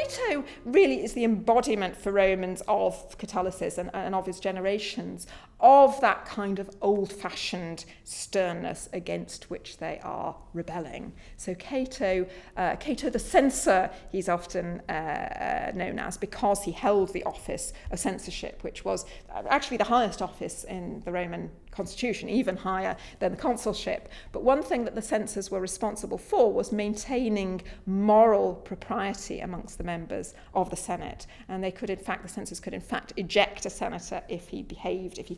Cato really is the embodiment for Romans of Catholicism and of his generations, of that kind of old-fashioned sternness against which they are rebelling. So Cato the Censor, he's often known as, because he held the office of censorship, which was actually the highest office in the Roman constitution, even higher than the consulship. But one thing that the censors were responsible for was maintaining moral propriety amongst the members of the Senate. And the censors could in fact eject a senator if he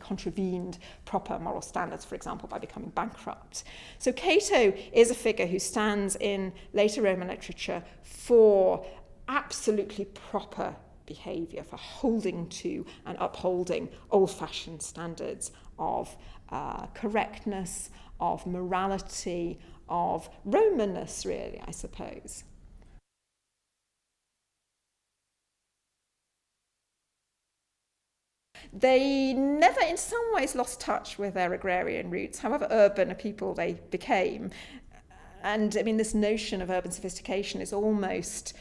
contravened proper moral standards, for example, by becoming bankrupt. So Cato is a figure who stands in later Roman literature for absolutely proper behaviour, for holding to and upholding old-fashioned standards of correctness, of morality, of Romanness, really, I suppose. They never, in some ways, lost touch with their agrarian roots, however urban a people they became. And, I mean, this notion of urban sophistication is almost,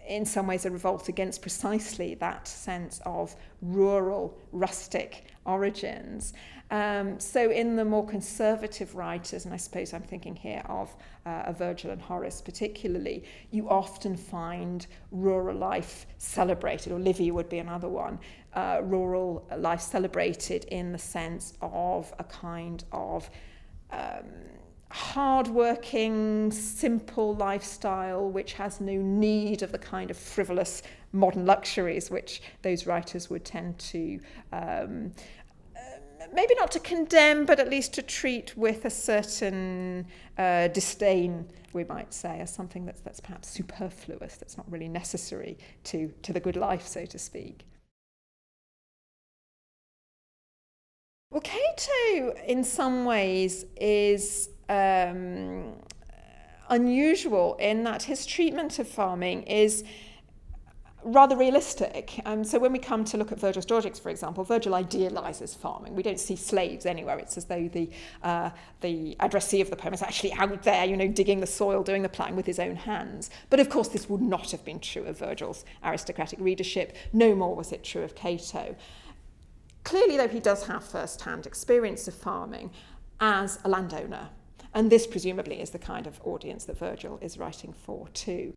in some ways, a revolt against precisely that sense of rural, rustic origins. So in the more conservative writers, and I suppose I'm thinking here of Virgil and Horace particularly, you often find rural life celebrated, or Livy would be another one, rural life celebrated in the sense of a kind of hard-working, simple lifestyle which has no need of the kind of frivolous modern luxuries which those writers would tend to maybe not to condemn, but at least to treat with a certain disdain, we might say, as something that's perhaps superfluous, that's not really necessary to the good life, so to speak. Well, Cato, in some ways, is unusual in that his treatment of farming is rather realistic. So when we come to look at Virgil's Georgics, for example, Virgil idealises farming. We don't see slaves anywhere. It's as though the addressee of the poem is actually out there, digging the soil, doing the ploughing with his own hands. But of course, this would not have been true of Virgil's aristocratic readership. No more was it true of Cato. Clearly, though, he does have first-hand experience of farming as a landowner. And this, presumably, is the kind of audience that Virgil is writing for, too.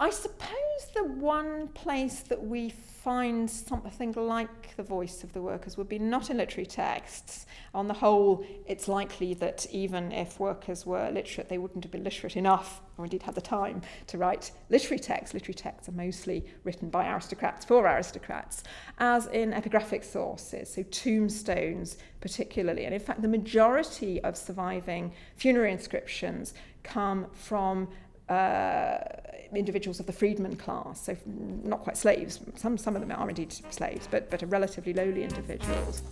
I suppose the one place that we find something like the voice of the workers would be not in literary texts. On the whole, it's likely that even if workers were literate, they wouldn't have been literate enough, or indeed had the time, to write literary texts. Literary texts are mostly written by aristocrats for aristocrats, as in epigraphic sources, so tombstones particularly. And in fact, the majority of surviving funerary inscriptions come from individuals of the freedman class, so not quite slaves. Some of them are indeed slaves, but relatively lowly individuals.